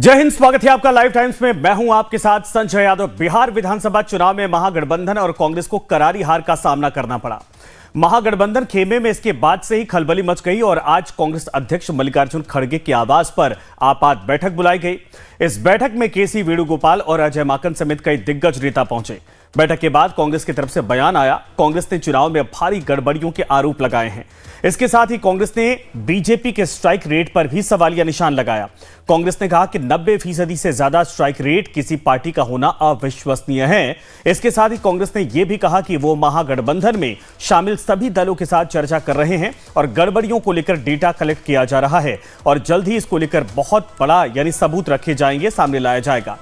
जय हिंद, स्वागत है आपका लाइव टाइम्स में। मैं हूं आपके साथ संजय यादव। बिहार विधानसभा चुनाव में महागठबंधन और कांग्रेस को करारी हार का सामना करना पड़ा। महागठबंधन खेमे में इसके बाद से ही खलबली मच गई और आज कांग्रेस अध्यक्ष मल्लिकार्जुन खड़गे के आवास पर आपात बैठक बुलाई गई। इस बैठक में केसी वेणुगोपाल और अजय माकन समेत कई दिग्गज नेता पहुंचे। बैठक के बाद कांग्रेस की तरफ से बयान आया। कांग्रेस ने चुनाव में भारी गड़बड़ियों के आरोप लगाए हैं। इसके साथ ही कांग्रेस ने बीजेपी के स्ट्राइक रेट पर भी सवालिया निशान लगाया। कांग्रेस ने कहा कि 90% से ज्यादा स्ट्राइक रेट किसी पार्टी का होना अविश्वसनीय है। इसके साथ ही कांग्रेस ने यह भी कहा कि वो महागठबंधन में शामिल सभी दलों के साथ चर्चा कर रहे हैं और गड़बड़ियों को लेकर डेटा कलेक्ट किया जा रहा है और जल्द ही इसको लेकर बहुत बड़ा यानी सबूत रखे जाएंगे, सामने लाया जाएगा।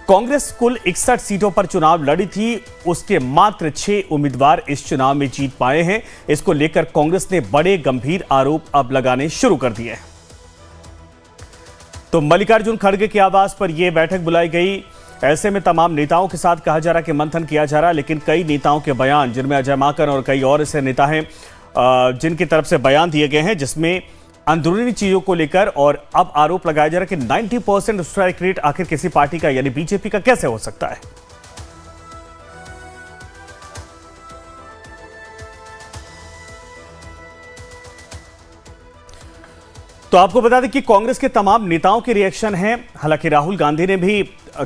कांग्रेस कुल 61 सीटों पर चुनाव लड़ी थी, उसके मात्र 6 उम्मीदवार इस चुनाव में जीत पाए हैं। इसको लेकर कांग्रेस ने बड़े गंभीर आरोप अब लगाने शुरू कर दिए हैं। तो मल्लिकार्जुन खड़गे के आवास पर यह बैठक बुलाई गई। ऐसे में तमाम नेताओं के साथ कहा जा रहा कि मंथन किया जा रहा, लेकिन कई नेताओं के बयान, जिनमें अजय माकन और कई और ऐसे नेता हैं जिनकी तरफ से बयान दिए गए हैं, जिसमें अंदरूनी चीजों को लेकर और अब आरोप लगाया जा रहा है कि 90% स्ट्राइक रेट आखिर किसी पार्टी का यानी बीजेपी का कैसे हो सकता है। तो आपको बता दें कि कांग्रेस के तमाम नेताओं के रिएक्शन हैं। हालांकि राहुल गांधी ने भी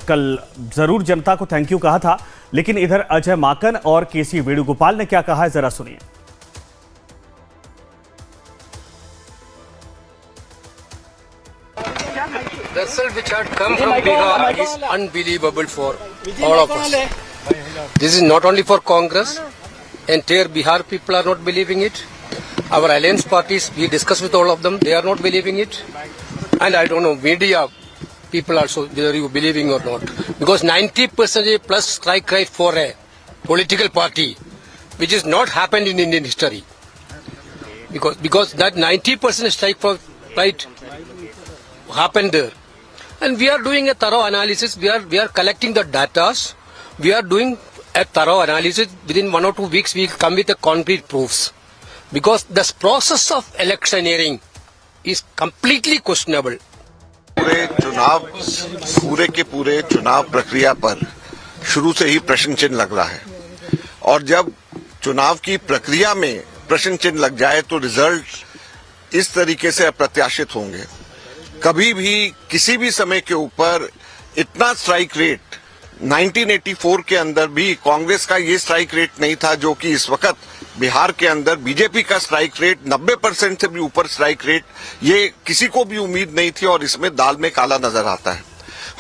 कल जरूर जनता को थैंक यू कहा था, लेकिन इधर अजय माकन और केसी वेणुगोपाल ने क्या कहा है, जरा सुनिए। The result which had come from Bihar is unbelievable for all of us. This is not only for Congress. Entire Bihar people are not believing it. Our alliance parties, we discussed with all of them, they are not believing it. And I don't know, media people also, whether you believing or not. Because 90% plus strike rate for a political party, which has not happened in Indian history. Because that 90% strike rate happened there. And we are doing a thorough analysis. We are collecting the data. We are doing a thorough analysis. Within 1 or 2 weeks, we will come with the concrete proofs. Because the process of electioneering is completely questionable. पूरे के पूरे चुनाव प्रक्रिया पर शुरू से ही प्रश्न चिन्ह लग रहा है और जब चुनाव की प्रक्रिया में प्रश्न चिन्ह लग जाए तो रिजल्ट इस तरीके से अप्रत्याशित होंगे। कभी भी किसी भी समय के ऊपर इतना स्ट्राइक रेट 1984 के अंदर भी कांग्रेस का ये स्ट्राइक रेट नहीं था जो कि इस वक्त बिहार के अंदर बीजेपी का स्ट्राइक रेट 90% से भी ऊपर स्ट्राइक रेट, ये किसी को भी उम्मीद नहीं थी और इसमें दाल में काला नजर आता है।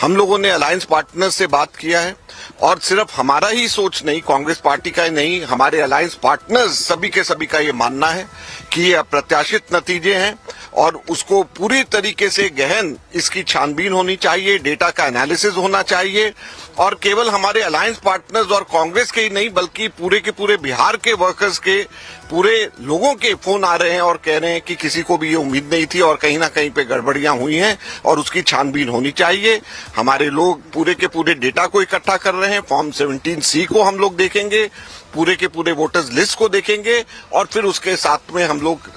हम लोगों ने अलायंस पार्टनर्स से बात किया है और सिर्फ हमारा ही सोच नहीं, कांग्रेस पार्टी का ही नहीं, हमारे अलायंस पार्टनर्स सभी के सभी का ये मानना है कि ये अप्रत्याशित नतीजे हैं और उसको पूरी तरीके से गहन इसकी छानबीन होनी चाहिए, डेटा का एनालिसिस होना चाहिए और केवल हमारे अलायंस पार्टनर्स और कांग्रेस के ही नहीं बल्कि पूरे के पूरे बिहार के वर्कर्स के, पूरे लोगों के फोन आ रहे हैं और कह रहे हैं कि किसी को भी ये उम्मीद नहीं थी और कहीं ना कहीं पे गड़बड़ियां हुई हैं और उसकी छानबीन होनी चाहिए। हमारे लोग पूरे के पूरे डेटा को इकट्ठा कर रहे हैं। फॉर्म 17C को हम लोग देखेंगे, पूरे के पूरे वोटर्स लिस्ट को देखेंगे और फिर उसके साथ में हम लोग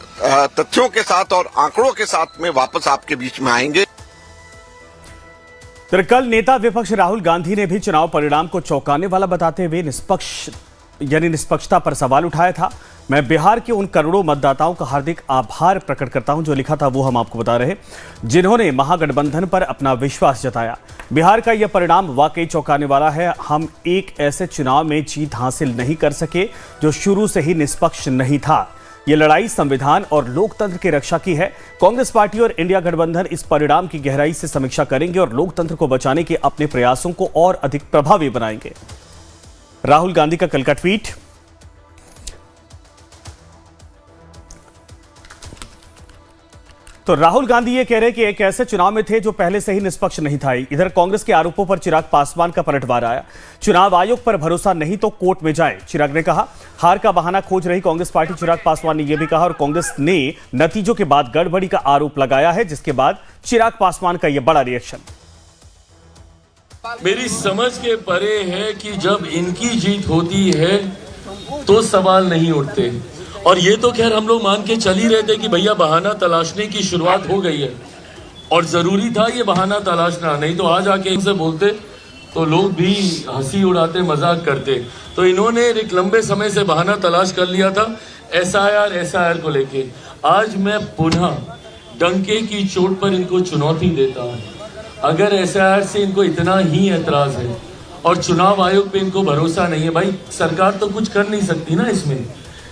तथ्यों के साथ और आंकड़ों के साथ में वापस आपके बीच में आएंगे। तो कल नेता विपक्ष राहुल गांधी ने भी चुनाव परिणाम को चौंकाने वाला बताते हुए निष्पक्षता पर सवाल उठाया था। मैं बिहार के उन करोड़ों मतदाताओं का हार्दिक आभार प्रकट करता हूं, जो लिखा था वो हम आपको बता रहे, जिन्होंने महागठबंधन पर अपना विश्वास जताया। बिहार का यह परिणाम वाकई चौंकाने वाला है। हम एक ऐसे चुनाव में जीत हासिल नहीं कर सके जो शुरू से ही निष्पक्ष नहीं था। ये लड़ाई संविधान और लोकतंत्र की रक्षा की है। कांग्रेस पार्टी और इंडिया गठबंधन इस परिणाम की गहराई से समीक्षा करेंगे और लोकतंत्र को बचाने के अपने प्रयासों को और अधिक प्रभावी बनाएंगे। राहुल गांधी का कल का ट्वीट। तो राहुल गांधी ये कह रहे हैं कि एक ऐसे चुनाव में थे जो पहले से ही निष्पक्ष नहीं था। इधर कांग्रेस के आरोपों पर चिराग पासवान का पलटवार आया। चुनाव आयोग पर भरोसा नहीं तो कोर्ट में जाए, चिराग ने कहा। हार का बहाना खोज रही कांग्रेस पार्टी, चिराग पासवान ने यह भी कहा और कांग्रेस ने नतीजों के बाद गड़बड़ी का आरोप लगाया है, जिसके बाद चिराग पासवान का यह बड़ा रिएक्शन। मेरी समझ के परे है कि जब इनकी जीत होती है तो सवाल नहीं उठते और ये तो खैर हम लोग मान के चल ही रहे थे कि भैया बहाना तलाशने की शुरुआत हो गई है। और जरूरी था ये बहाना तलाशना, नहीं तो आज आके इनसे बोलते तो लोग भी हंसी उड़ाते, मजाक करते। तो इन्होंने एक लंबे समय से बहाना तलाश कर लिया था एसआईआर को लेके। आज मैं पुनः डंके की चोट पर इनको चुनौती देता हूं। अगर एसआईआर से इनको इतना ही ऐतराज है और चुनाव आयोग पे इनको भरोसा नहीं है, भाई सरकार तो कुछ कर नहीं सकती ना इसमें।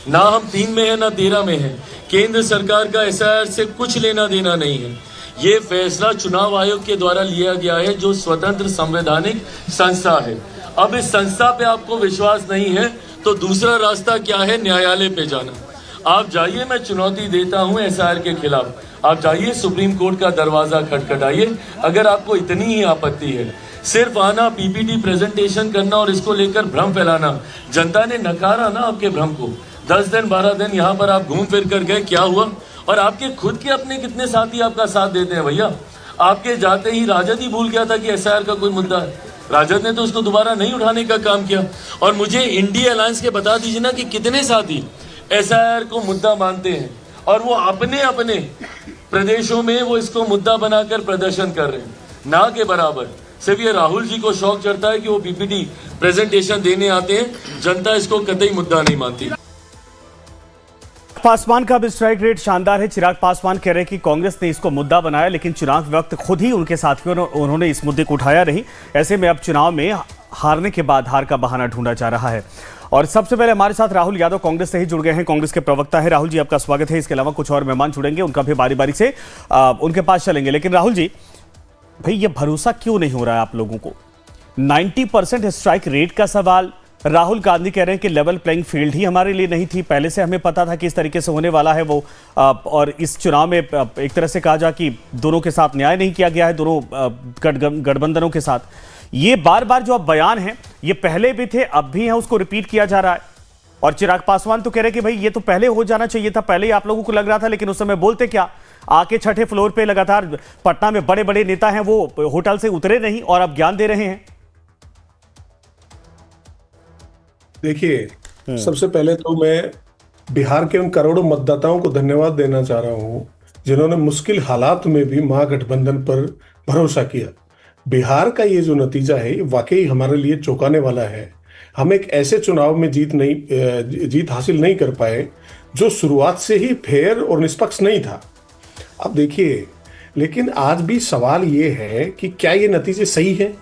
ना हम 3 में है ना 13 में है। केंद्र सरकार का एसआईआर से कुछ लेना देना नहीं है। ये फैसला चुनाव आयोग के द्वारा लिया गया है, जो स्वतंत्र संवैधानिक संस्था है। अब इस संस्था पे आपको विश्वास नहीं है तो दूसरा रास्ता क्या है? न्यायालय पे जाना। आप जाइए, मैं चुनौती देता हूं एसआईआर के खिलाफ। आप जाइए, सुप्रीम कोर्ट का दरवाजा खटखटाइए। अगर आपको इतनी ही आपत्ति है, सिर्फ आना, पीपीटी प्रेजेंटेशन करना और इसको लेकर भ्रम फैलाना। जनता ने नकारा ना आपके भ्रम को। 10 दिन 12 दिन यहाँ पर आप घूम फिर कर गए, क्या हुआ? और आपके खुद के अपने कितने साथी आपका साथ देते हैं भैया? आपके जाते ही राजद ही भूल गया था कि एसआईआर का कोई मुद्दा है। राजद ने तो उसको दोबारा नहीं उठाने का काम किया। और मुझे इंडिया अलायंस के बता दीजिए ना कि कितने साथी एसआईआर को मुद्दा मानते हैं और वो अपने अपने प्रदेशों में वो इसको मुद्दा बनाकर प्रदर्शन कर रहे हैं। ना के बराबर। सिर्फ ये राहुल जी को शौक चढ़ता है कि वो पीपीटी प्रेजेंटेशन देने आते हैं, जनता इसको कतई मुद्दा नहीं मानती। पासवान का भी स्ट्राइक रेट शानदार है। चिराग पासवान कह रहे हैं कि कांग्रेस ने इसको मुद्दा बनाया, लेकिन चुनाव वक्त खुद ही उनके साथियों ने उन्होंने इस मुद्दे को उठाया नहीं। ऐसे में अब चुनाव में हारने के बाद हार का बहाना ढूंढा जा रहा है। और सबसे पहले हमारे साथ राहुल यादव कांग्रेस से ही जुड़ गए हैं, कांग्रेस के प्रवक्ता है। राहुल जी, आपका स्वागत है। इसके अलावा कुछ और मेहमान जुड़ेंगे, उनका भी बारी बारी से उनके पास चलेंगे। लेकिन राहुल जी, भाई ये भरोसा क्यों नहीं हो रहा है आप लोगों को? 90% स्ट्राइक रेट का सवाल। राहुल गांधी कह रहे हैं कि लेवल प्लेइंग फील्ड ही हमारे लिए नहीं थी, पहले से हमें पता था कि इस तरीके से होने वाला है वो। और इस चुनाव में एक तरह से कहा जा कि दोनों के साथ न्याय नहीं किया गया है, दोनों गठबंधनों के साथ। ये बार बार जो अब बयान है, ये पहले भी थे, अब भी हैं, उसको रिपीट किया जा रहा है। और चिराग पासवान तो कह रहे हैं कि भाई ये तो पहले हो जाना चाहिए था, पहले ही आप लोगों को लग रहा था, लेकिन उस समय बोलते क्या? आके छठे फ्लोर पे लगातार पटना में बड़े बड़े नेता हैं, वो होटल से उतरे नहीं और अब ज्ञान दे रहे हैं। देखिए, सबसे पहले तो मैं बिहार के उन करोड़ों मतदाताओं को धन्यवाद देना चाह रहा हूं जिन्होंने मुश्किल हालात में भी महागठबंधन पर भरोसा किया। बिहार का ये जो नतीजा है, ये वाकई हमारे लिए चौंकाने वाला है। हम एक ऐसे चुनाव में जीत हासिल नहीं कर पाए जो शुरुआत से ही फेयर और निष्पक्ष नहीं था। अब देखिए, लेकिन आज भी सवाल ये है कि क्या ये नतीजे सही हैं?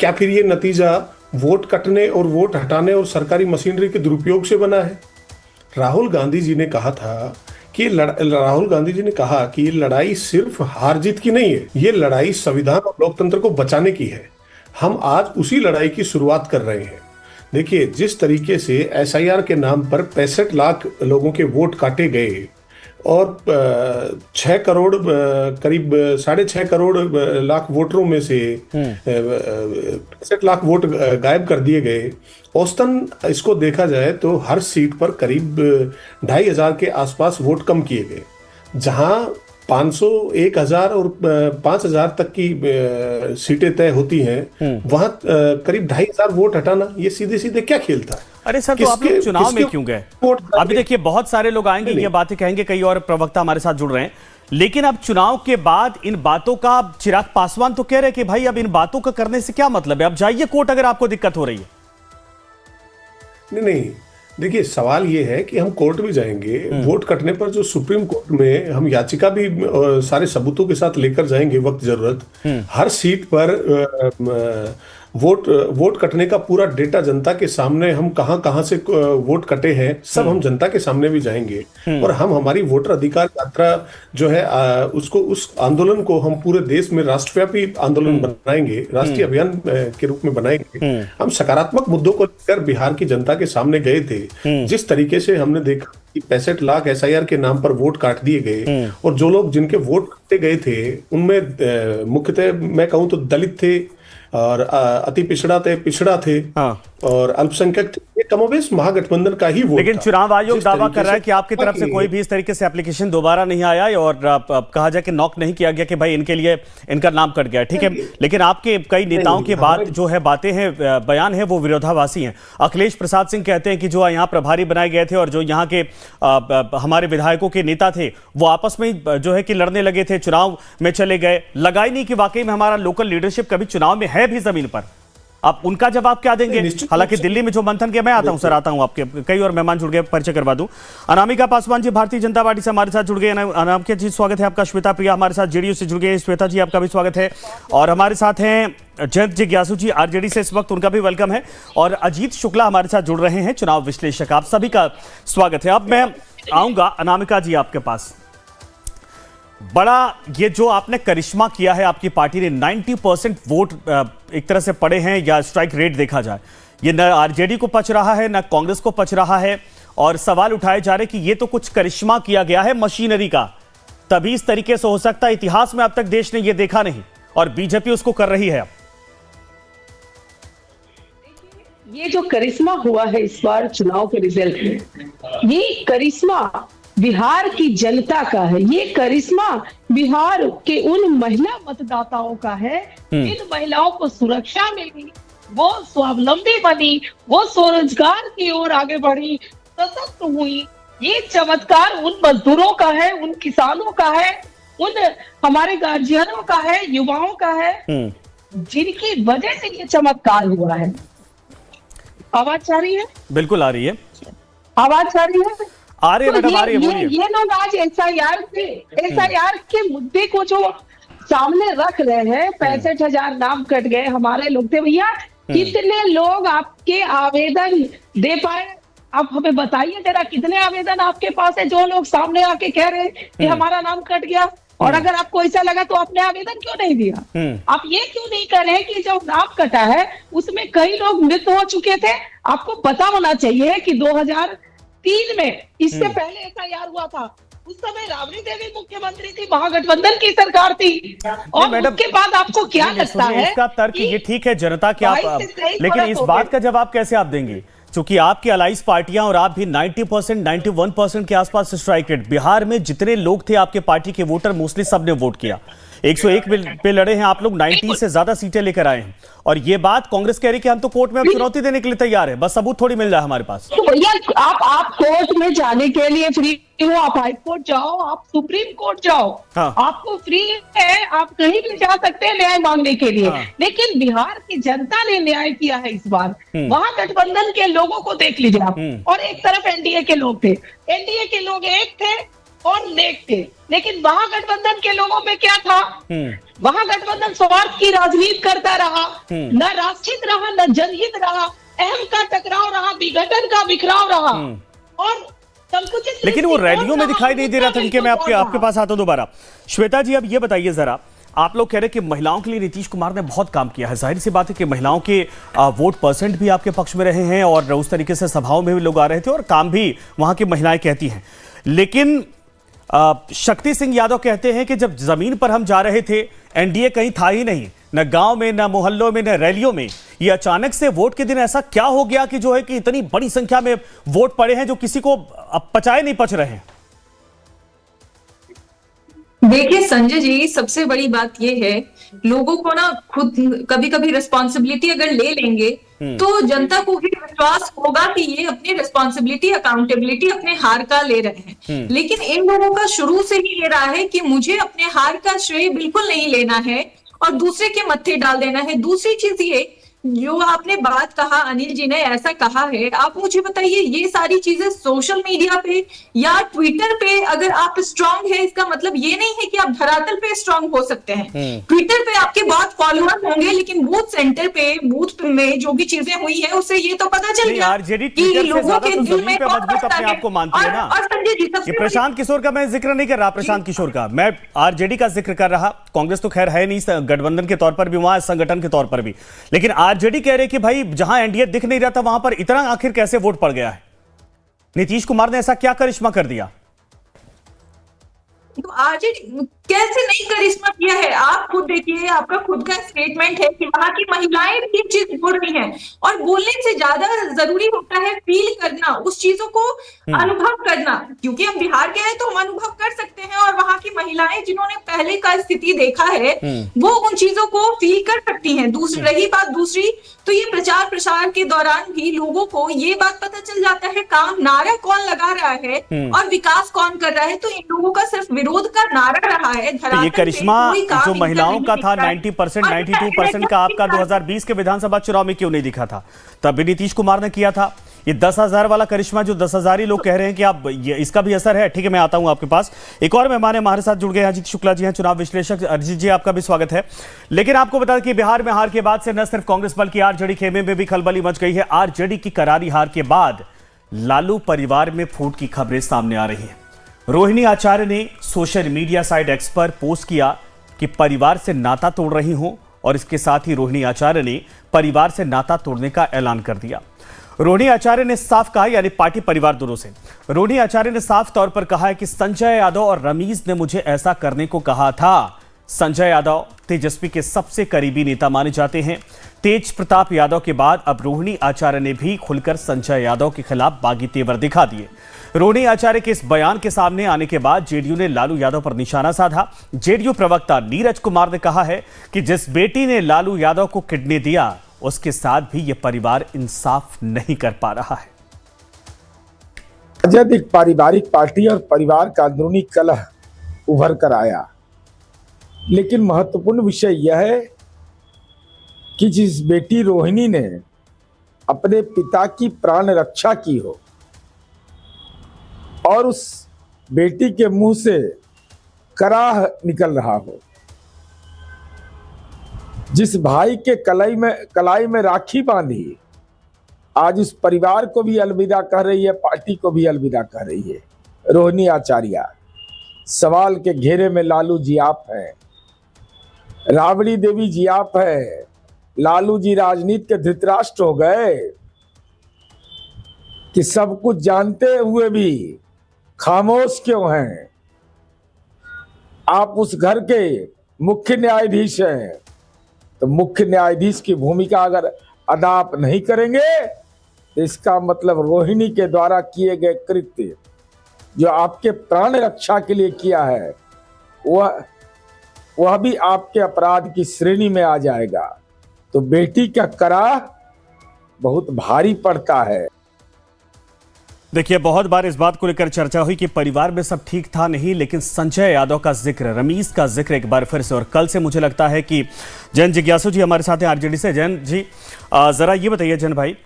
क्या फिर ये नतीजा वोट कटने और वोट हटाने और सरकारी मशीनरी के दुरुपयोग से बना है? राहुल गांधी जी ने कहा कि ये लड़ाई सिर्फ हार जीत की नहीं है, ये लड़ाई संविधान और लोकतंत्र को बचाने की है। हम आज उसी लड़ाई की शुरुआत कर रहे हैं। देखिए, जिस तरीके से एसआईआर के नाम पर 65 लाख लोगों के वोट काटे गए और 6 करोड़ करीब 6.5 करोड़ लाख वोटरों में से 65 लाख वोट गायब कर दिए गए। औसतन इसको देखा जाए तो हर सीट पर करीब 2,500 के आसपास वोट कम किए गए। जहां 500, 1000 और 5000 तक की सीटें तय होती हैं, वहां करीब 2,500 वोट हटाना, ये सीधे सीधे क्या खेल था? अरे सर, तो आप लोग चुनाव में क्यों गए? अभी देखिए, बहुत सारे लोग आएंगे, ये बातें कहेंगे, कई और प्रवक्ता हमारे साथ जुड़ रहे हैं। लेकिन अब चुनाव के बाद इन बातों का चिराग पासवान तो कह रहे हैं कि भाई अब इन बातों का करने से क्या मतलब है, अब जाइए कोर्ट अगर आपको दिक्कत हो रही है। नहीं, देखिए, सवाल ये है कि हम कोर्ट भी जाएंगे। वोट कटने पर जो सुप्रीम कोर्ट में हम याचिका भी सारे सबूतों के साथ लेकर जाएंगे वक्त जरूरत। हर सीट पर वोट कटने का पूरा डेटा जनता के सामने, हम कहां से वोट कटे हैं, सब हम जनता के सामने भी जाएंगे। और हम हमारी वोटर अधिकार यात्रा जो है उसको, उस आंदोलन को हम पूरे देश में राष्ट्रव्यापी आंदोलन बनाएंगे, राष्ट्रीय अभियान के रूप में बनाएंगे। हम सकारात्मक मुद्दों को लेकर बिहार की जनता के सामने गए थे। जिस तरीके से हमने देखा कि 65 लाख एसआईआर के नाम पर वोट काट दिए गए और जो लोग जिनके वोट काटे गए थे उनमें मुख्यतः मैं कहूं तो दलित थे और अति पिछड़ा थे, और अल्पसंख्यक थे। ये कमोबेश महागठबंधन का ही वोट लेकिन था। चुनाव आयोग जिस दावा तरीके कर रहा है से कि आपकी तरफ से कोई भी इस तरीके से एप्लीकेशन दोबारा नहीं आया और कहा जाए कि नॉक नहीं किया गया कि भाई इनके लिए इनका नाम कट गया, ठीक है। लेकिन आपके कई नेताओं के बात जो है बातें हैं, बयान है, वो विरोधाभासी हैं। अखिलेश प्रसाद सिंह कहते हैं कि जो यहाँ प्रभारी बनाए गए थे और जो यहाँ के हमारे विधायकों के नेता थे वो आपस में जो है कि लड़ने लगे थे, चुनाव में चले गए। लगा ही नहीं कि वाकई में हमारा लोकल लीडरशिप कभी चुनाव में है भी जमीन पर। आप उनका जवाब क्या देंगे? हालांकि दिल्ली में जो मंथन किया, मैं आता हूं सर, आता हूं आपके कई और मेहमान जुड़ गए, परिचय करवा दूं। अनामिका पासवान जी भारतीय जनता पार्टी से हमारे साथ जुड़ गए। अनामिका जी स्वागत है आपका। श्वेता प्रिया हमारे साथ जेडीयू से जुड़ गए। श्वेता जी आपका भी स्वागत है। और हमारे साथ हैं जयंत जिज्ञासु जी आरजेडी से, इस वक्त उनका भी वेलकम है। और अजीत शुक्ला हमारे साथ जुड़ रहे हैं, चुनाव विश्लेषक। आप सभी का स्वागत है। अब मैं आऊंगा अनामिका जी आपके पास। बड़ा ये जो आपने करिश्मा किया है, आपकी पार्टी ने 90% वोट एक तरह से पड़े हैं या स्ट्राइक रेट देखा जाए, ये न आरजेडी को पच रहा है न कांग्रेस को पच रहा है। और सवाल उठाए जा रहे कि ये तो कुछ करिश्मा किया गया है मशीनरी का, तभी इस तरीके से हो सकता है। इतिहास में अब तक देश ने ये देखा नहीं और बीजेपी उसको कर रही है। ये जो करिश्मा हुआ है इस बार चुनाव के रिजल्ट में, ये करिश्मा बिहार की जनता का है। ये करिश्मा बिहार के उन महिला मतदाताओं का है जिन महिलाओं को सुरक्षा मिली, वो स्वावलंबी बनी, वो स्वरोजगार की ओर आगे बढ़ी, सशक्त हुई। ये चमत्कार उन मजदूरों का है, उन किसानों का है, उन हमारे गार्जियनों का है, युवाओं का है, जिनकी वजह से ये चमत्कार हुआ है। आवाज आ रही है? बिल्कुल आ रही है, आवाज आ रही है। आ रही है मैडम, आ रही है, बोलिए। ये लोग आज एसआईआर के मुद्दे को जो सामने रख रहे हैं, 65,000 नाम कट गए, हमारे लोग थे। भैया कितने लोग आपके आवेदन दे पाए? आप हमें बताइए जरा, कितने आवेदन आपके पास है जो लोग सामने आके कह रहे हैं कि हमारा नाम कट गया? और अगर आपको ऐसा लगा तो आपने आवेदन क्यों नहीं दिया? आप ये क्यों नहीं कर रहे कि जो नाम कटा है उसमें कई लोग मृत हो चुके थे? आपको पता होना चाहिए कि 2003 में, इससे पहले एसआईआर हुआ था, उस समय राबड़ी देवी मुख्यमंत्री थी, महागठबंधन की सरकार थी। और मैडम, उसके बाद आपको क्या लगता है? इसका तर्क ये ठीक है जनता के आप, लेकिन इस बात का जवाब कैसे आप देंगे? क्योंकि आपकी अलाइंस पार्टियां और आप भी 90%, 91% के आसपास स्ट्राइक रेट। बिहार में जितने लोग थे आपके पार्टी के वोटर, मोस्टली सबने वोट किया। 101 पे लड़े हैं आप लोग, 90 से ज्यादा सीटें लेकर आए हैं। और ये बात कांग्रेस कह रही कि हम तो कोर्ट में अब चुनौती देने के लिए तैयार है, बस सबूत थोड़ी मिल जाए हमारे पास। तो भैया आप कोर्ट में जाने के लिए फ्री हो, आप हाई कोर्ट जाओ, आप सुप्रीम कोर्ट जाओ, हाँ। आपको फ्री है, आप कहीं भी जा सकते हैं न्याय मांगने के लिए। हाँ। लेकिन बिहार की जनता ने न्याय किया है इस बार। वहां गठबंधन के लोगों को देख लीजिए आप, और एक तरफ एनडीए के लोग थे। एनडीए के लोग एक थे और नेक थे, लेकिन वहां गठबंधन के लोगों में क्या था? वहां गठबंधन स्वार्थ की राजनीति करता रहा, न राष्ट्रहित रहा, न जनहित रहा, अहम का टकराव रहा, विघटन का बिखराव रहा, और संकुचित। लेकिन वो रैलियों में दिखाई नहीं दे रहा था इनके। मैं आपके पास आता हूं दोबारा। श्वेता जी, अब ये बताइए जरा, आप लोग कह रहे हैं कि महिलाओं के लिए नीतीश कुमार ने बहुत काम किया है। जाहिर सी बात है कि महिलाओं के वोट परसेंट भी आपके पक्ष में रहे हैं और उस तरीके से सभाओं में भी लोग आ रहे थे और काम भी वहां की महिलाएं कहती हैं। लेकिन शक्ति सिंह यादव कहते हैं कि जब जमीन पर हम जा रहे थे एनडीए कहीं था ही नहीं, न गांव में, न मोहल्लों में, न रैलियों में। ये अचानक से वोट के दिन ऐसा क्या हो गया कि जो है कि इतनी बड़ी संख्या में वोट पड़े हैं जो किसी को पचाए नहीं पच रहे हैं? देखिए संजय जी, सबसे बड़ी बात यह है, लोगों को ना खुद कभी कभी रिस्पॉन्सिबिलिटी अगर ले लेंगे तो जनता को भी विश्वास होगा कि ये अपनी रिस्पॉन्सिबिलिटी, अकाउंटेबिलिटी अपने हार का ले रहे हैं। लेकिन इन लोगों का शुरू से ही ये रहा है कि मुझे अपने हार का श्रेय बिल्कुल नहीं लेना है और दूसरे के मत्थे डाल देना है। दूसरी चीज ये जो आपने बात कहा, अनिल जी ने ऐसा कहा है, आप मुझे बताइए ये सारी चीजें सोशल मीडिया पे या ट्विटर पे अगर आप स्ट्रांग है, इसका मतलब ये नहीं है कि आप धरातल पे स्ट्रांग हो सकते हैं। ट्विटर पे आपके बहुत फॉलोअर होंगे, लेकिन बूथ सेंटर पे, बूथ में जो भी चीजें हुई है उससे ये तो पता चल गया कि लोगों के दिल में कौन बसता है। और संजय जी, सबसे प्रशांत किशोर का मैं जिक्र नहीं कर रहा, प्रशांत किशोर का मैं आरजेडी का जिक्र कर रहा। कांग्रेस तो खैर है नहीं गठबंधन के तौर पर भी, वहां संगठन के तौर पर भी, लेकिन आरजेडी कह रहे कि भाई जहां एनडीए दिख नहीं रहा था वहां पर इतना आखिर कैसे वोट पड़ गया है? नीतीश कुमार ने ऐसा क्या करिश्मा कर दिया? तो आरजेडी कैसे नहीं करिश्मा किया है? आप खुद देखिए, आपका खुद का स्टेटमेंट है कि वहां की महिलाएं भी ये चीज बोल रही हैं, और बोलने से ज्यादा जरूरी होता है फील करना, उस चीजों को अनुभव करना, क्योंकि हम बिहार के हैं तो हम अनुभव कर सकते हैं, और वहां की महिलाएं जिन्होंने पहले का स्थिति देखा है वो उन चीजों को फील कर सकती हैं। रही बात दूसरी, तो ये प्रचार प्रसार के दौरान भी लोगों को ये बात पता चल जाता है काम नारा कौन लगा रहा है और विकास कौन कर रहा है। तो इन लोगों का सिर्फ विरोध का नारा रहा है। तो ये करिश्मा जो महिलाओं का था 90%, 92% का आपका 2020 के विधानसभा चुनाव में क्यों नहीं दिखा था? तब भी नीतीश कुमार ने किया था। ये 10,000 वाला करिश्मा जो 10,000 ही लोग कह रहे हैं कि आप इसका भी असर है। ठीक है, मैं आता हूं आपके पास। एक और मेहमान हमारे साथ जुड़ गए हैं, अजीत शुक्ला जी हैं, चुनाव विश्लेषक। अजीत जी, आपका भी स्वागत है। लेकिन आपको बता दें कि बिहार में हार के बाद से न सिर्फ कांग्रेस बल्कि आरजेडी खेमे में भी खलबली मच गई है। आरजेडी की करारी हार के बाद लालू परिवार में फूट की खबरें सामने आ रही हैं। रोहिणी आचार्य ने सोशल मीडिया साइट एक्स पर पोस्ट किया कि परिवार से नाता तोड़ रही हूं, और इसके साथ ही रोहिणी आचार्य ने परिवार से नाता तोड़ने का ऐलान कर दिया। रोहिणी आचार्य ने साफ कहा, यानी पार्टी परिवार दोनों से, रोहिणी आचार्य ने साफ तौर पर कहा है कि संजय यादव और रमीज ने मुझे ऐसा करने को कहा था। संजय यादव तेजस्वी के सबसे करीबी नेता माने जाते हैं। तेज प्रताप यादव के बाद अब रोहिणी आचार्य ने भी खुलकर संजय यादव के खिलाफ बागी तेवर दिखा दिए। रोहिणी आचार्य के इस बयान के सामने आने के बाद जेडीयू ने लालू यादव पर निशाना साधा। जेडीयू प्रवक्ता नीरज कुमार ने कहा है कि जिस बेटी ने लालू यादव को किडनी दिया उसके साथ भी यह परिवार इंसाफ नहीं कर पा रहा है। जब एक पारिवारिक पार्टी और परिवार का अंदरूनी कलह उभर कर आया, लेकिन महत्वपूर्ण विषय यह है कि जिस बेटी रोहिणी ने अपने पिता की प्राण रक्षा की हो और उस बेटी के मुंह से कराह निकल रहा हो, जिस भाई के कलाई में राखी बांधी आज उस परिवार को भी अलविदा कह रही है, पार्टी को भी अलविदा कह रही है, रोहिणी आचार्य। सवाल के घेरे में लालू जी आप हैं, राबड़ी देवी जी आप हैं। लालू जी राजनीति के धृतराष्ट्र हो गए कि सब कुछ जानते हुए भी खामोश क्यों हैं? आप उस घर के मुख्य न्यायाधीश हैं, तो मुख्य न्यायाधीश की भूमिका अगर अदा आप नहीं करेंगे तो इसका मतलब रोहिणी के द्वारा किए गए कृत्य जो आपके प्राण रक्षा के लिए किया है वह भी आपके अपराध की श्रेणी में आ जाएगा। तो बेटी का कराह बहुत भारी पड़ता है। देखिए, बहुत बार इस बात को लेकर चर्चा हुई कि परिवार में सब ठीक था नहीं, लेकिन संजय यादव का जिक्र, रमीज का जिक्र एक बार फिर से, और कल से मुझे लगता है कि जैन जिज्ञासु जी हमारे साथ हैं आरजेडी से। जैन जी, जरा ये बताइए जैन भाई,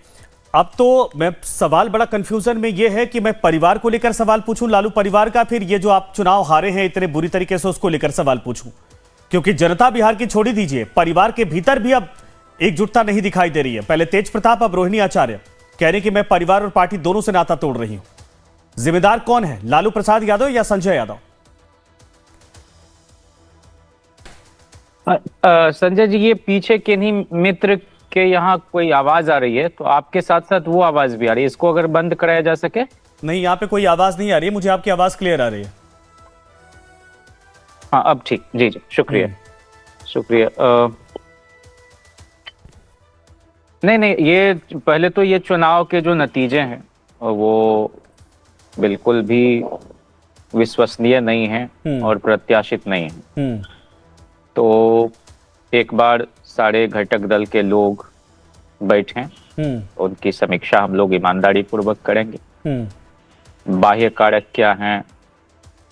अब तो मैं सवाल बड़ा कंफ्यूजन में ये है कि मैं परिवार को लेकर सवाल पूछूं, लालू परिवार का, फिर ये जो आप चुनाव हारे हैं इतने बुरी तरीके से, उसको लेकर सवाल पूछूं, क्योंकि जनता बिहार की छोड़ी दीजिए, परिवार के भीतर भी अब एकजुटता नहीं दिखाई दे रही है। पहले तेज प्रताप, अब रोहिणी आचार्य कह रहे कि मैं परिवार और पार्टी दोनों से नाता तोड़ रही हूं। जिम्मेदार कौन है, लालू प्रसाद यादव या संजय यादव? संजय जी, ये पीछे किन्हीं मित्र के यहाँ कोई आवाज आ रही है, तो आपके साथ साथ वो आवाज भी आ रही है, इसको अगर बंद कराया जा सके। नहीं, यहाँ पे कोई आवाज नहीं आ रही है, मुझे आपकी आवाज क्लियर आ रही है। हाँ, अब ठीक, जी जी, शुक्रिया शुक्रिया। नहीं, ये पहले तो ये चुनाव के जो नतीजे हैं वो बिल्कुल भी विश्वसनीय नहीं हैं और प्रत्याशित नहीं हैं। तो एक बार सारे घटक दल के लोग बैठे, उनकी समीक्षा हम लोग ईमानदारी पूर्वक करेंगे। बाह्य कारक क्या हैं,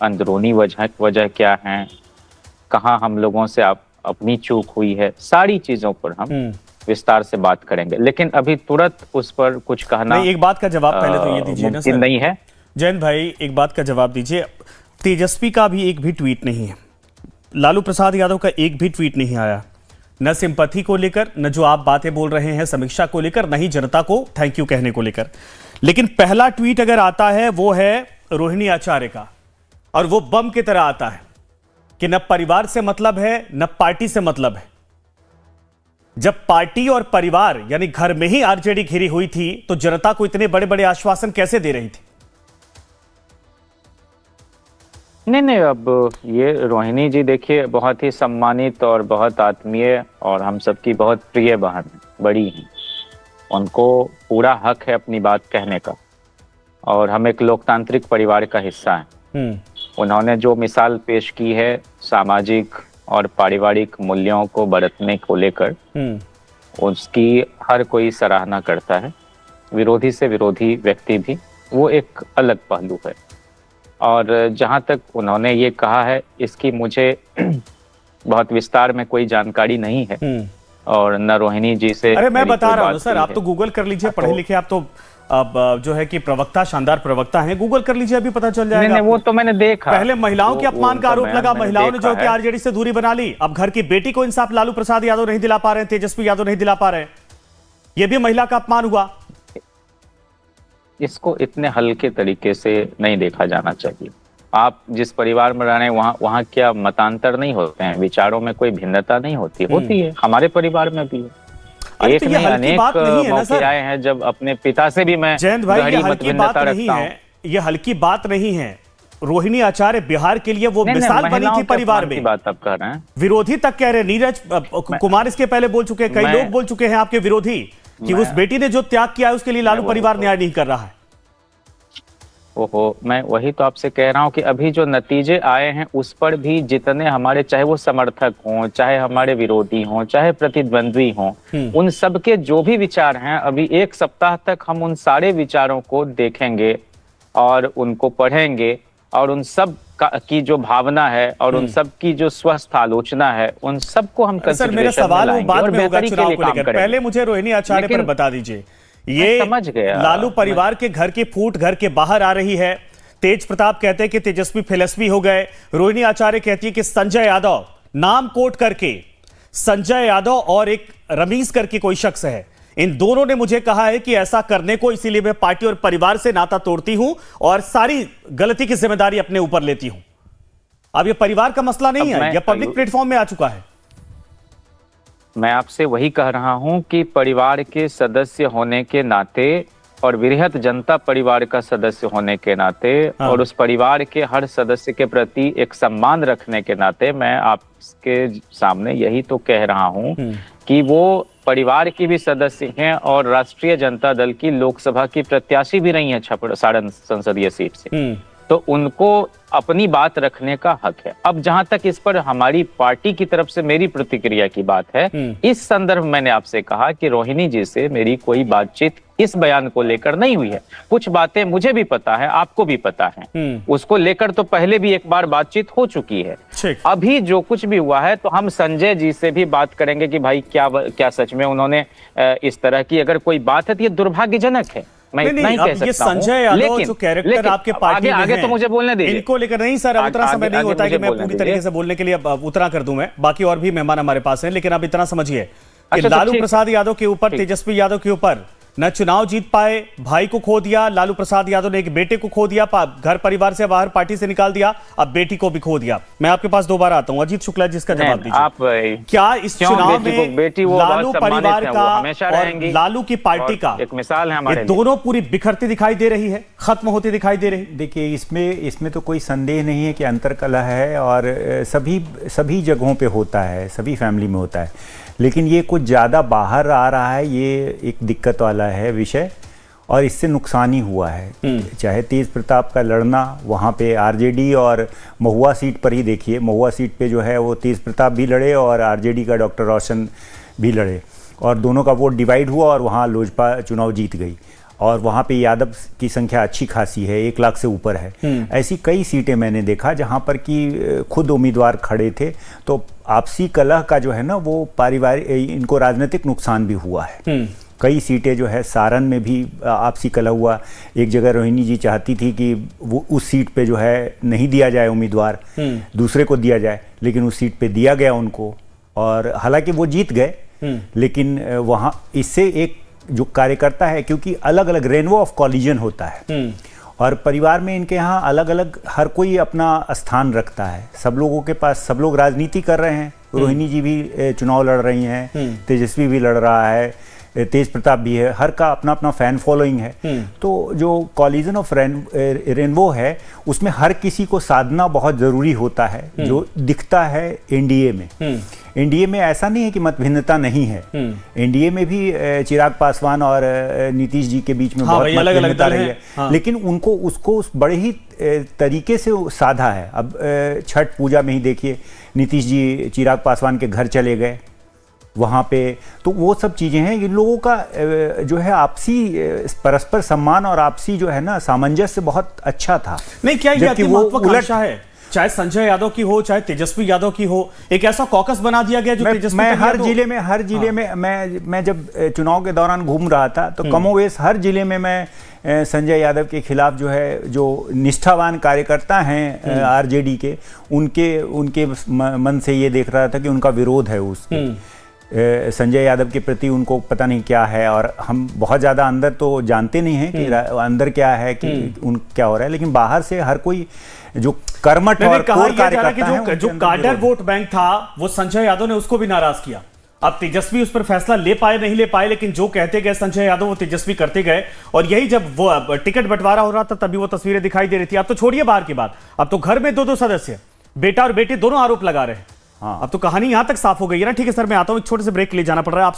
अंदरूनी वजह क्या हैं, कहाँ हम लोगों से अपनी चूक हुई है, सारी चीजों पर हम विस्तार से बात करेंगे। लेकिन अभी तुरंत उस पर कुछ कहना नहीं, एक बात का जवाब पहले तो ये दीजिए ना सर, नहीं है। जैन भाई, एक बात का जवाब दीजिए। तेजस्वी का भी एक भी ट्वीट नहीं है, लालू प्रसाद यादव का एक भी ट्वीट नहीं आया, न सिंपैथी को लेकर, न जो आप बातें बोल रहे हैं समीक्षा को लेकर, न ही जनता को थैंक यू कहने को लेकर। लेकिन पहला ट्वीट अगर आता है वो है रोहिणी आचार्य का, और वो बम की तरह आता है कि न परिवार से मतलब है न पार्टी से मतलब है। जब पार्टी और परिवार यानी घर में ही आरजेडी घिरी हुई थी तो जनता को इतने बड़े बड़े आश्वासन कैसे दे रही थी? नहीं, अब ये रोहिणी जी देखिए बहुत ही सम्मानित और बहुत आत्मीय और हम सबकी बहुत प्रिय बहन है, बड़ी हैं। उनको पूरा हक है अपनी बात कहने का और हम एक लोकतांत्रिक परिवार का हिस्सा हैं। उन्होंने जो मिसाल पेश की है सामाजिक और पारिवारिक मूल्यों को बरतने को लेकर, उसकी हर कोई सराहना करता है, विरोधी से विरोधी व्यक्ति भी। वो एक अलग पहलू है। और जहाँ तक उन्होंने ये कहा है, इसकी मुझे बहुत विस्तार में कोई जानकारी नहीं है और न रोहिणी जी से। अरे मैं बता रहा हूँ सर, आप है। तो गूगल कर लीजिए, पढ़े लिखे आप तो अब जो है कि प्रवक्ता, शानदार प्रवक्ता हैं, गूगल कर लीजिए, अभी पता चल जाएगा। नहीं, वो तो मैंने देखा। पहले महिलाओं के अपमान का आरोप लगा, महिलाओं ने जो कि आरजेडी से दूरी बना ली। अब घर की बेटी को इंसाफ लालू प्रसाद यादव नहीं दिला पा रहे हैं, तेजस्वी यादव नहीं दिला पा रहे हैं, यह भी महिला का अपमान हुआ। इसको इतने हल्के तरीके से नहीं देखा जाना चाहिए। आप जिस परिवार में रह रहे हैं वहाँ क्या मतांतर नहीं होते हैं, विचारों में कोई भिन्नता नहीं होती है। हमारे परिवार में भी एक नहीं अनेक मौके आए हैं जब अपने पिता से भी मैं जयंत भाई, ये हल्की बात रखता नहीं है, ये हल्की बात नहीं है। रोहिणी आचार्य बिहार के लिए वो मिसाल बनी थी परिवार में। बात आप कर रहे हैं, विरोधी तक कह रहे हैं, नीरज कुमार इसके पहले बोल चुके हैं, कई लोग बोल चुके हैं आपके विरोधी कि उस बेटी ने जो त्याग किया है उसके लिए लालू परिवार न्याय नहीं कर रहा है। ओहो, मैं वही तो आपसे कह रहा हूं कि अभी जो नतीजे आए हैं उस पर भी जितने हमारे, चाहे वो समर्थक हों, चाहे हमारे विरोधी हों, चाहे प्रतिद्वंद्वी हों, उन सब के जो भी विचार हैं, अभी एक सप्ताह तक हम उन सारे विचारों को देखेंगे और उनको पढ़ेंगे और उन सब की जो भावना है और उन सब की जो स्वस्थ आलोचना है, उन सबको हम सर, मेरा सवाल बाद में होगा चुनाव को लेकर। पहले मुझे रोहिणी आचार्य पर बता दीजिए, ये समझ गया, लालू परिवार के घर की फूट घर के बाहर आ रही है। तेज प्रताप कहते हैं कि तेजस्वी फिलस्वी हो गए, रोहिणी आचार्य कहती है कि संजय यादव, नाम कोट करके संजय यादव और एक रमीज करके कोई शख्स है, इन दोनों ने मुझे कहा है कि ऐसा करने को, इसीलिए मैं पार्टी और परिवार से नाता तोड़ती हूं और सारी गलती की जिम्मेदारी अपने ऊपर लेती हूं। अब ये परिवार का मसला नहीं है, यह पब्लिक प्लेटफॉर्म में आ चुका है। मैं आपसे वही कह रहा हूं कि परिवार के सदस्य होने के नाते और वृहत जनता परिवार का सदस्य होने के नाते और उस परिवार के हर सदस्य के प्रति एक सम्मान रखने के नाते मैं आपके सामने यही तो कह रहा हूं कि वो परिवार की भी सदस्य हैं और राष्ट्रीय जनता दल की लोकसभा की प्रत्याशी भी रही है सारण संसदीय सीट से, तो उनको अपनी बात रखने का हक है। अब जहां तक इस पर हमारी पार्टी की तरफ से मेरी प्रतिक्रिया की बात है, इस संदर्भ में मैंने आपसे कहा कि रोहिणी जी से मेरी कोई बातचीत इस बयान को लेकर नहीं हुई है। कुछ बातें मुझे भी पता है, आपको भी पता है, उसको लेकर तो पहले भी एक बार बातचीत हो चुकी है। अभी जो कुछ भी हुआ है तो हम संजय जी से भी बात करेंगे कि भाई क्या सच में उन्होंने इस तरह की अगर कोई बात है तो ये दुर्भाग्यजनक है। मैं इतना ही कह सकता हूं। संजय यादव जो कैरेक्टर आपके पार्टी में आगे तो मुझे बोलने दीजिए, इनको लेकर नहीं सर, अब उतना समय नहीं होता है कि मैं पूरी तरीके से बोलने के लिए उतना कर दूं। मैं बाकी और भी मेहमान हमारे पास हैं, लेकिन अब इतना समझिए कि लालू प्रसाद यादव के ऊपर, तेजस्वी यादव के ऊपर न चुनाव जीत पाए, भाई को खो दिया, लालू प्रसाद यादव ने एक बेटे को खो दिया, घर परिवार से बाहर पार्टी से निकाल दिया, अब बेटी को भी खो दिया। मैं आपके पास दोबारा आता हूं, अजीत शुक्ला जिसका जवाब दीजिए। आप क्या इस चुनाव में बेटी लालू परिवार का और लालू की पार्टी का एक मिसाल है हमारे, दोनों पूरी बिखरती दिखाई दे रही है, खत्म होती दिखाई दे रही? देखिए, इसमें तो कोई संदेह नहीं है कि अंतर्कलह है और सभी जगहों पे होता है, सभी फैमिली में होता है, लेकिन ये कुछ ज़्यादा बाहर आ रहा है, ये एक दिक्कत वाला है विषय और इससे नुकसान ही हुआ है। चाहे तेज प्रताप का लड़ना, वहाँ पे आरजेडी और महुआ सीट पर ही देखिए, महुआ सीट पे जो है वो तेज प्रताप भी लड़े और आरजेडी का डॉक्टर रोशन भी लड़े और दोनों का वोट डिवाइड हुआ और वहाँ लोजपा चुनाव जीत गई और वहाँ पे यादव की संख्या अच्छी खासी है, 1 लाख से ऊपर है। ऐसी कई सीटें मैंने देखा जहाँ पर कि खुद उम्मीदवार खड़े थे, तो आपसी कलह का जो है ना वो पारिवारिक, इनको राजनीतिक नुकसान भी हुआ है। कई सीटें जो है, सारण में भी आपसी कलह हुआ। एक जगह रोहिणी जी चाहती थी कि वो उस सीट पे जो है नहीं दिया जाए उम्मीदवार, दूसरे को दिया जाए, लेकिन उस सीट पे दिया गया उनको और हालांकि वो जीत गए, लेकिन वहाँ इससे एक जो कार्यकर्ता है, क्योंकि अलग अलग रेनबो ऑफ कॉलिजन होता है और परिवार में इनके यहाँ अलग अलग हर कोई अपना स्थान रखता है। सब लोगों के पास, सब लोग राजनीति कर रहे हैं, रोहिणी जी भी चुनाव लड़ रही हैं, तेजस्वी भी लड़ रहा है, तेज प्रताप भी है, हर का अपना अपना फैन फॉलोइंग है। तो जो कॉलिजन ऑफ रेनबो है उसमें हर किसी को साधना बहुत ज़रूरी होता है, जो दिखता है एनडीए में। एनडीए में ऐसा नहीं है कि मतभिन्नता नहीं है, एनडीए में भी चिराग पासवान और नीतीश जी के बीच में बहुत मतभिन्नता रही है, लेकिन उनको उसको बड़े ही तरीके से साधा है। अब छठ पूजा में ही देखिए, नीतीश जी चिराग पासवान के घर चले गए वहाँ पे, तो वो सब चीज़ें हैं। इन लोगों का जो है आपसी परस्पर सम्मान और आपसी जो है ना सामंजस्य बहुत अच्छा था। नहीं, क्या ये महत्वाकांक्षा है, चाहे संजय यादव की हो चाहे तेजस्वी यादव की हो, एक ऐसा कॉकस बना दिया गया जो तेजस्वी मैं हर जिले में मैं जब चुनाव के दौरान घूम रहा था तो कमोवेश हर जिले में मैं संजय यादव के खिलाफ जो है, जो निष्ठावान कार्यकर्ता हैं आरजेडी के, उनके मन से ये देख रहा था कि उनका विरोध है उसके संजय यादव के प्रति, उनको पता नहीं क्या है। और हम बहुत ज़्यादा अंदर तो जानते नहीं हैं कि अंदर क्या है, कि क्या हो रहा है, लेकिन बाहर से हर कोई जो कर्मठ और कोर कार्यकर्ता है, जो काडर वोट बैंक था वो संजय यादव ने उसको भी नाराज किया। अब तेजस्वी उस पर फैसला ले पाए नहीं ले पाए, लेकिन जो कहते गए संजय यादव वो तेजस्वी करते गए। और यही जब वो टिकट बंटवारा हो रहा था तभी वो तस्वीरें दिखाई दे रही थी। अब तो छोड़िए बाहर की बात, अब तो घर में दो सदस्य, बेटा और बेटी दोनों आरोप लगा रहे हैं। अब तो कहानी यहां तक साफ हो गई है ना। ठीक है सर, मैं आता हूं, एक छोटे से ब्रेक के लिए जाना पड़ रहा है आप